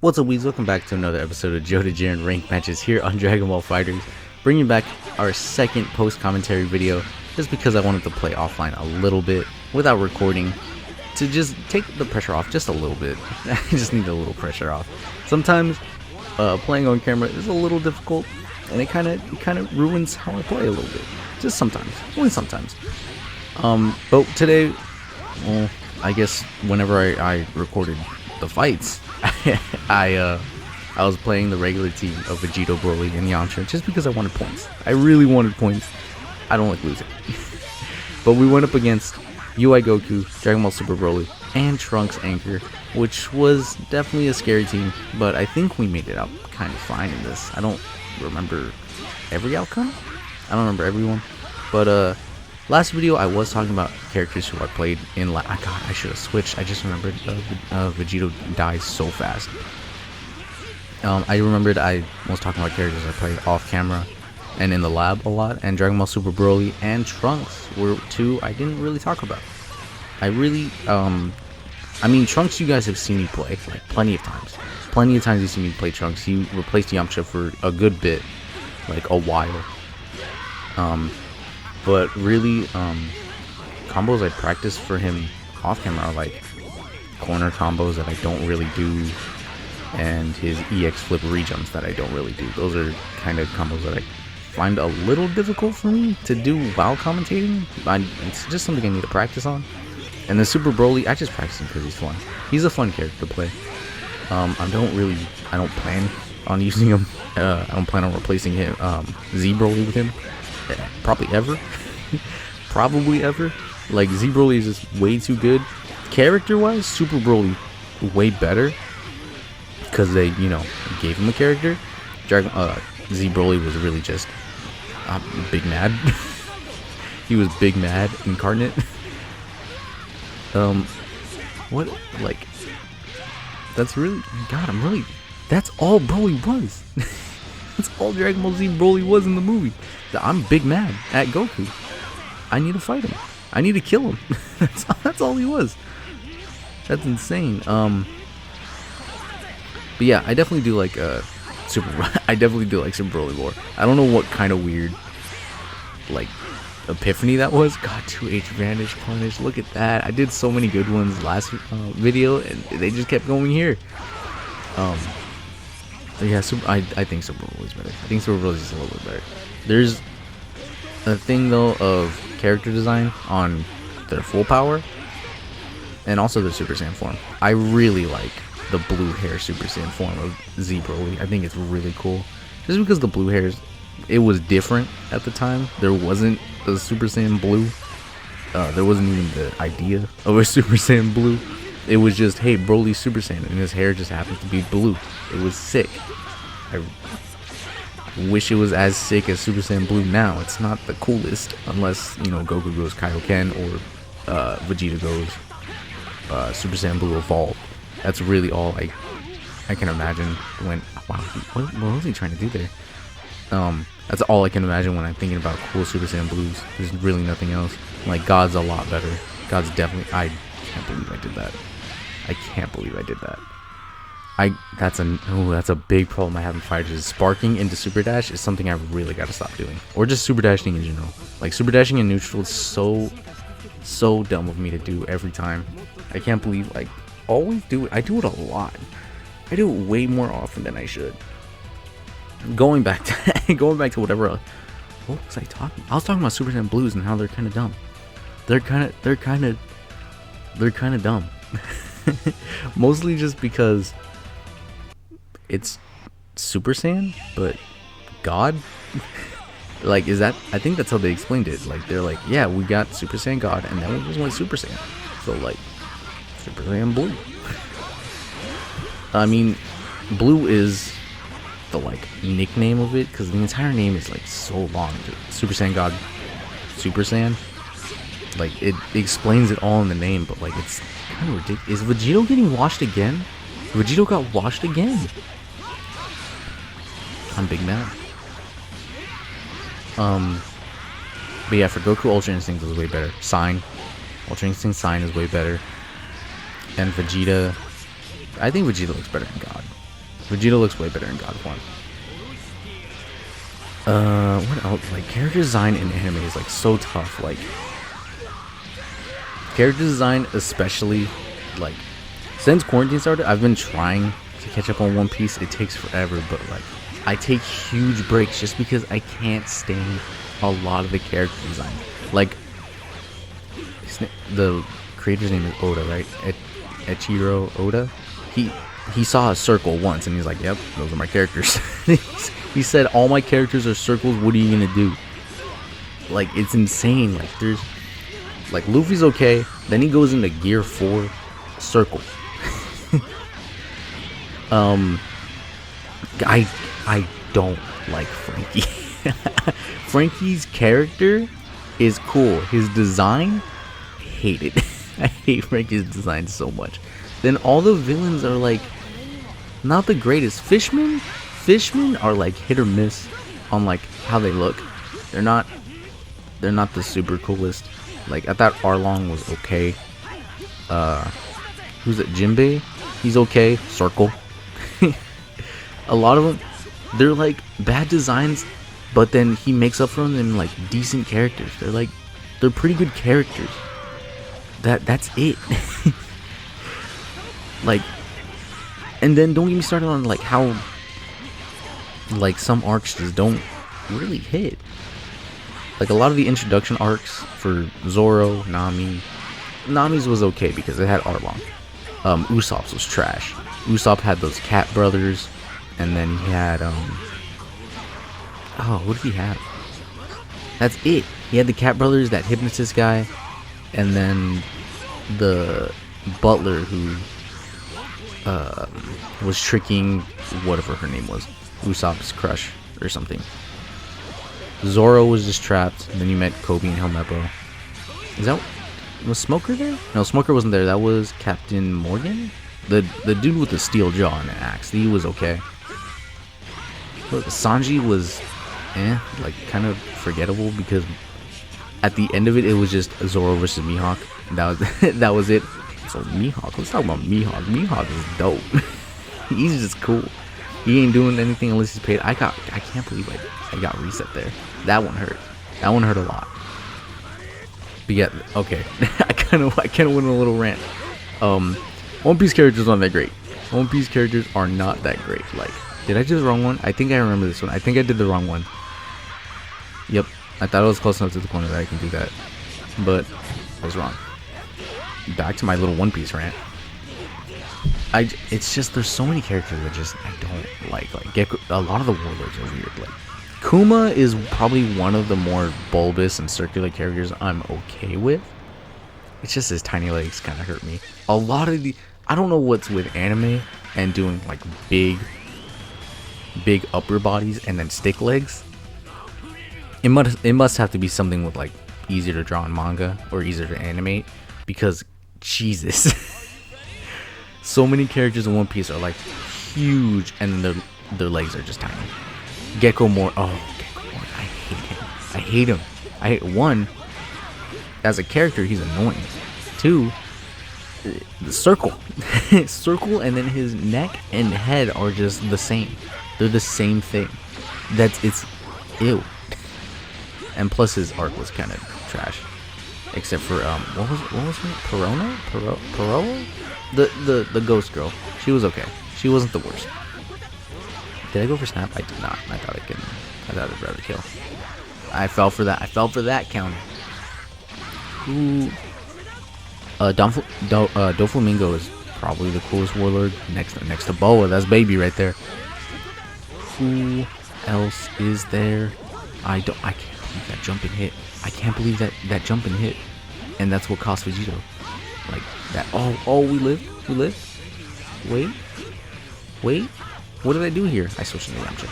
What's up, Weez? Welcome back to another episode of Joe DeJaren Ranked Matches here on Dragon Ball FighterZ. Bringing back our second post-commentary video just because I wanted to play offline a little bit without recording to just take the pressure off just a little bit. I just need a little pressure off. Sometimes playing on camera is a little difficult and it kind of ruins how I play a little bit. Just sometimes, only sometimes. But today, well, I guess whenever I recorded the fights, I was playing the regular team of Vegito, Broly, and Yamcha just because I wanted points. I really wanted points. I don't like losing. But we went up against UI Goku, Dragon Ball Super Broly, and Trunks Anchor, which was definitely a scary team, but I think we made it out kind of fine in this. I don't remember every outcome. I don't remember everyone. But last video I was talking about characters who I played in God, I should have switched. I just remembered Vegito dies so fast. I remembered I was talking about characters I played off camera and in the lab a lot, and Dragon Ball Super Broly and Trunks were two I didn't really talk about. I mean, Trunks you guys have seen me play like plenty of times. Plenty of times you've seen me play Trunks. He replaced Yamcha for a good bit, like a while. But really, combos I practice for him off camera are like corner combos that I don't really do, and his EX flip rejumps that I don't really do. Those are kind of combos that I find a little difficult for me to do while commentating. It's just something I need to practice on. And the Super Broly, I just practice him because he's fun. He's a fun character to play. I don't plan on using him. I don't plan on replacing him, Z Broly with him. Probably ever. Probably ever. Like, Z Broly is just way too good. Character-wise, Super Broly way better, because they, gave him a character. Z Broly was really just Big Mad. He was Big Mad incarnate. That's all Broly was. That's all Dragon Ball Z Broly was in the movie. I'm Big Mad at Goku. I need to fight him. I need to kill him. That's all he was. That's insane. But yeah, I definitely do like Super Broly more. I don't know what kind of weird like epiphany that was. God, 2H Vanish Punish. Look at that. I did so many good ones last video, and they just kept going here. Yeah, I think Super Broly is better. I think Super Broly is a little bit better. There's a thing though of character design on their full power and also their Super Saiyan form. I really like the blue hair Super Saiyan form of Z Broly. I think it's really cool. Just because the blue hairs, it was different at the time. There wasn't a Super Saiyan blue. There wasn't even the idea of a Super Saiyan blue. It was just, hey, Broly's Super Saiyan, and his hair just happens to be blue. It was sick. I wish it was as sick as Super Saiyan Blue now. It's not the coolest, unless, Goku goes Kaioken or Vegeta goes Super Saiyan Blue Evolved. That's really all I can imagine when, wow, what was he trying to do there? That's all I can imagine when I'm thinking about cool Super Saiyan Blues. There's really nothing else. Like, God's a lot better. God's definitely, I can't believe I did that. I can't believe I did that. That's a big problem I have in fighters. Is sparking into Super Dash is something I really gotta stop doing. Or just Super Dashing in general. Like, Super Dashing in neutral is so dumb of me to do every time. I can't believe I always do it. I do it a lot. I do it way more often than I should. Going back to whatever. What was I talking? I was talking about Super Saiyan Blues and how they're kind of dumb. They're kind of dumb. Mostly just because it's Super Saiyan, but God. Like, is that? I think that's how they explained it. Like, they're like, yeah, we got Super Saiyan God, and then we just went Super Saiyan. So, like, Super Saiyan Blue. I mean, Blue is the, like, nickname of it, because the entire name is, like, so long. Super Saiyan God, Super Saiyan. Like, it explains it all in the name, but, like, it's kind of ridiculous. Is Vegito getting washed again? Vegito got washed again. I'm Big Mad. But yeah, for Goku, Ultra Instinct is way better. Sign. Ultra Instinct Sign is way better. And Vegeta, I think Vegeta looks better than God. Vegeta looks way better in God form. What else? Like, character design in anime is like so tough. Like, character design, especially, like, since quarantine started, I've been trying to catch up on One Piece. It takes forever, but like, I take huge breaks just because I can't stand a lot of the character design. Like, the creator's name is Oda, right? Eiichiro Oda. He saw a circle once and he's like, yep, those are my characters. He said, all my characters are circles, what are you gonna do? Like, it's insane. Like, there's, like, Luffy's okay, then he goes into Gear 4, circle. I don't like Frankie. Frankie's character is cool. His design, I hate it. I hate Frankie's design so much. Then all the villains are like not the greatest. Fishmen are like hit or miss on like how they look. They're not the super coolest. Like, I thought Arlong was okay. Who's it? Jinbei? He's okay. Circle. A lot of them, they're like bad designs, but then he makes up for them in like decent characters. They're pretty good characters. That's it. Like, and then don't get me started on like how like some arcs just don't really hit. Like, a lot of the introduction arcs for Zoro, Nami's was okay because it had Arlong. Usopp's was trash. Usopp had those cat brothers, and then he had oh, what did he have? That's it. He had the cat brothers, that hypnotist guy, and then the butler who was tricking whatever her name was, Usopp's crush or something. Zoro was just trapped, and then you met Kobe and Helmeppo. Was Smoker there? No, Smoker wasn't there. That was Captain Morgan, the dude with the steel jaw and the axe. He was okay. But Sanji was like kind of forgettable because at the end of it, it was just Zoro versus Mihawk. That was it. So Mihawk, let's talk about Mihawk. Mihawk is dope. He's just cool. He ain't doing anything unless he's paid. I can't believe I got reset there. That one hurt. That one hurt a lot. But yeah, okay. I kind of went on a little rant. One Piece characters aren't that great. One Piece characters are not that great. Like, did I do the wrong one? I think I remember this one. I think I did the wrong one. Yep. I thought it was close enough to the corner that I can do that. But I was wrong. Back to my little One Piece rant. It's just, there's so many characters that just I don't like. Like, Gecko, a lot of the warlords are weird. Like, Kuma is probably one of the more bulbous and circular characters I'm okay with. It's just his tiny legs kind of hurt me. A lot of I don't know what's with anime and doing like big upper bodies and then stick legs. It must have to be something with like easier to draw in manga or easier to animate, because Jesus. So many characters in One Piece are like huge, and then their legs are just tiny. Gecko Moria. Oh, Gecko Moria. I hate him. One, as a character, he's annoying. Two, the circle. Circle, and then his neck and head are just the same. They're the same thing. It's ew. And plus his arc was kind of trash. Except for what was her? Perona? The ghost girl. She was okay. She wasn't the worst. Did I go for snap? I did not. I thought I'd rather kill. I fell for that counter. Ooh. Doflamingo is probably the coolest warlord next to Boa. That's baby right there. Who else is there? I can't believe that jump and hit. I can't believe that jump and hit. And that's what cost Vegito. Like that. Oh, we lived. Wait. What did I do here? I switched into Yamcha.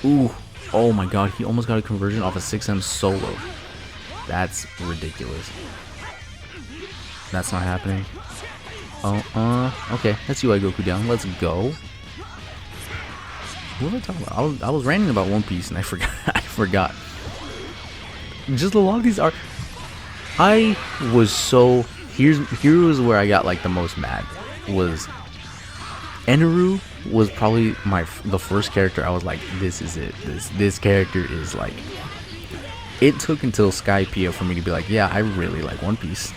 Ooh. Oh my god, he almost got a conversion off a 6M solo. That's ridiculous. That's not happening. Okay, that's UI Goku down. Let's go. What was I talking about? I was ranting about One Piece and I forgot. Just a lot of these are. I was so. Here was where I got like the most mad. Was Eneru was probably the first character I was like, this is it. This character is like. It took until Skypiea for me to be like, yeah, I really like One Piece.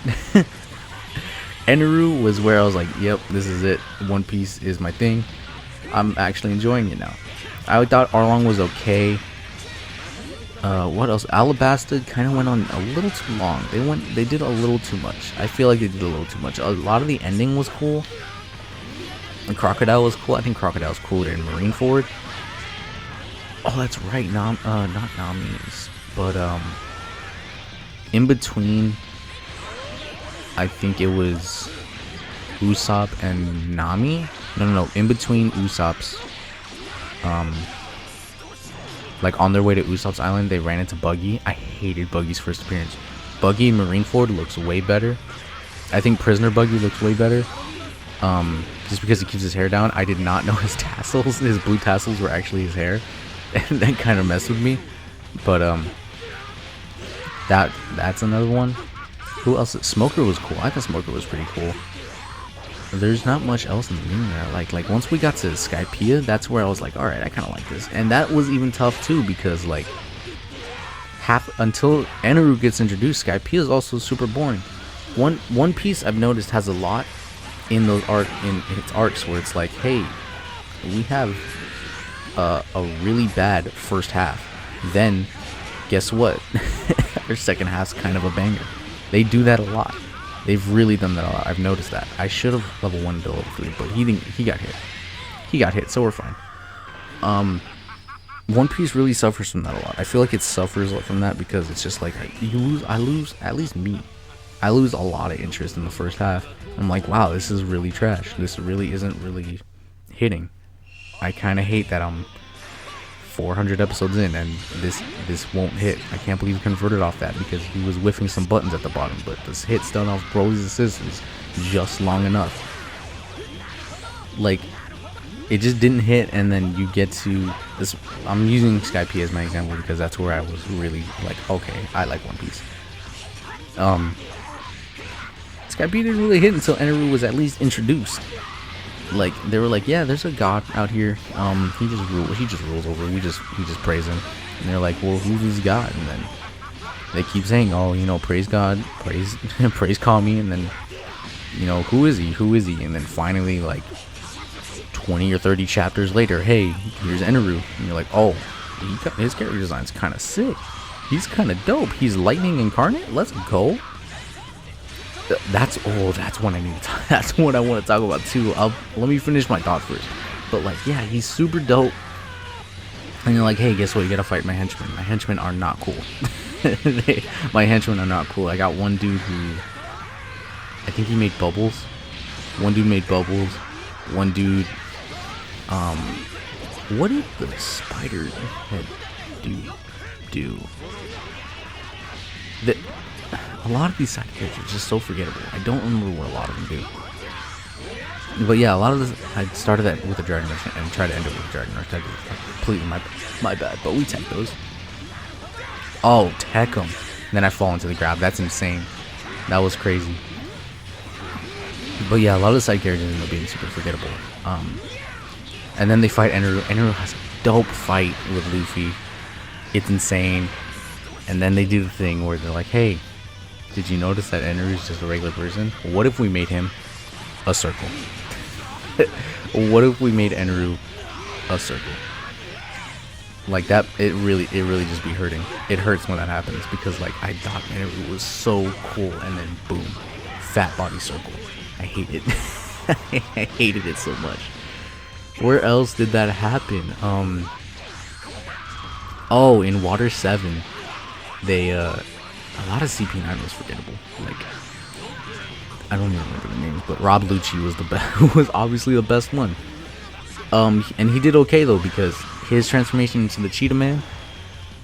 Eneru was where I was like, yep, this is it. One Piece is my thing. I'm actually enjoying it now. I thought Arlong was okay. What else? Alabasta kind of went on a little too long. They did a little too much. I feel like they did a little too much. A lot of the ending was cool. And Crocodile was cool. I think Crocodile was cooler in Marineford. Oh, that's right. Not Nami's, but in between, I think it was Usopp and Nami. No. In between Usopp's, like on their way to Usopp's island, they ran into Buggy. I hated Buggy's first appearance. Buggy in Marineford looks way better. I think Prisoner Buggy looks way better. Just because he keeps his hair down. I did not know his tassels, his blue tassels were actually his hair. And that kind of messed with me. But, that's another one. Who else? Smoker was cool. I thought Smoker was pretty cool. There's not much else in the meaning there. Like once we got to Skypiea, that's where I was like, alright, I kind of like this. And that was even tough too, because like until Eneru gets introduced, Skypiea is also super boring. One Piece I've noticed has a lot in those in its arcs where it's like, hey, we have a really bad first half. Then guess what? Their second half's kind of a banger. They do that a lot. They've really done that a lot. I've noticed that. I should have level 1 to level 3, but he got hit. He got hit, so we're fine. One Piece really suffers from that a lot. I feel like it suffers from that because it's just like I lose, at least me. I lose a lot of interest in the first half. I'm like, wow, this is really trash. This really isn't really hitting. I kind of hate that I'm 400 episodes in and this won't hit. I can't believe he converted off that because he was whiffing some buttons at the bottom, but this hit done off Broly's assist is just long enough. Like, it just didn't hit, and then you get to this. I'm using Skypiea as my example because that's where I was really like, okay, I like One Piece. Skypiea didn't really hit until Eneru was at least introduced. Like, they were like, yeah, there's a god out here. He just rules over. We just praise him. And they're like, well, who's this god? And then they keep saying, oh, you know, praise God, praise Kami, and then, you know, who is he? And then finally, like 20 or 30 chapters later, hey, here's Eneru, and you're like, oh, his character design's kind of sick. He's kind of dope. He's lightning incarnate. Let's go. That's what I need to talk. That's what I want to talk about too. Let me finish my thought first. But like, yeah, he's super dope. And you're like, hey, guess what? You gotta fight my henchmen. My henchmen are not cool. My henchmen are not cool. I got one dude who, I think he made bubbles. One dude made bubbles. One dude, what did the spider head do? A lot of these side characters are just so forgettable. I don't remember what a lot of them do. But yeah, a lot of this, I started that with the Dragon Rush and tried to end it with the Dragon Rush. That is completely my bad. But we tech those. Oh, tech them. Then I fall into the grab. That's insane. That was crazy. But yeah, a lot of the side characters end up being super forgettable. And then they fight Eneru. Eneru has a dope fight with Luffy. It's insane. And then they do the thing where they're like, hey, did you notice that Eneru is just a regular person? What if we made him a circle? What if we made Eneru a circle? Like that, it really just be hurting. It hurts when that happens because like I thought Eneru was so cool, and then boom, fat body circle. I hate it. I hated it so much. Where else did that happen? Oh, in Water 7, they a lot of CP9 was forgettable. Like, I don't even remember the names, but Rob Lucci was the best. Was obviously the best one. And he did okay though because his transformation into the Cheetah Man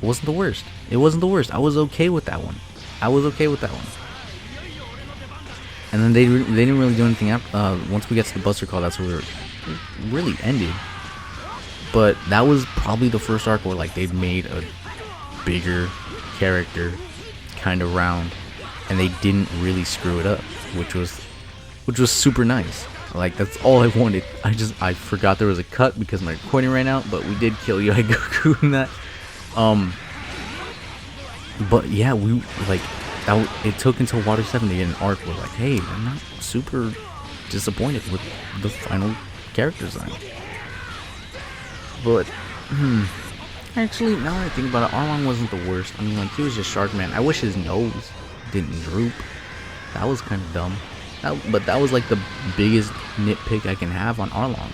wasn't the worst. It wasn't the worst. I was okay with that one. And then they didn't really do anything after. Once we get to the Buster Call, that's where it really ended. But that was probably the first arc where like they'd made a bigger character kind of round, and they didn't really screw it up, which was super nice. Like, that's all I wanted. I forgot there was a cut because my recording ran out, but we did kill Yai Goku in that. But yeah, we like that. It took until Water 7 to get an arc. We're like, hey, I'm not super disappointed with the final character design. But actually, now that I think about it, Arlong wasn't the worst. I mean, like, he was just Shark Man. I wish his nose didn't droop. That was kind of dumb. But that was like the biggest nitpick I can have on Arlong.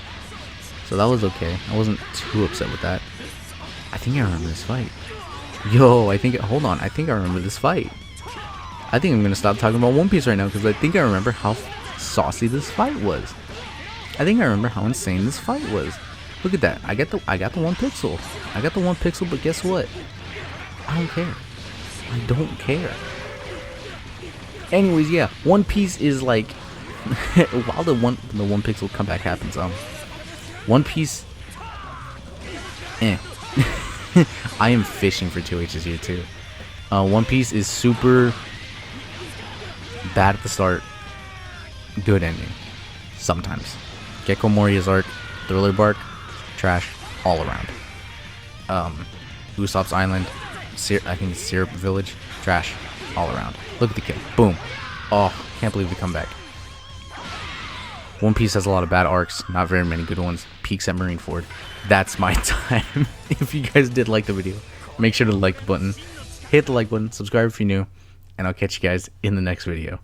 So that was okay. I wasn't too upset with that. I think I remember this fight. Yo, hold on. I think I remember this fight. I think I'm going to stop talking about One Piece right now because I think I remember how saucy this fight was. I think I remember how insane this fight was. Look at that. I got the 1 pixel. I got the 1 pixel, but guess what? I don't care. I don't care. Anyways, yeah, One Piece is like while the one pixel comeback happens, One Piece I am fishing for 2H's here too. One Piece is super bad at the start, good ending sometimes. Gecko Moria's arc, Thriller Bark, trash all around. Usopp's Island, I think it's Syrup Village, trash all around. Look at the kill. Boom. Oh, can't believe the comeback. One Piece has a lot of bad arcs, not very many good ones. Peaks at Marineford. That's my time. If you guys did like the video, make sure to like the button, hit the like button, subscribe if you're new, and I'll catch you guys in the next video.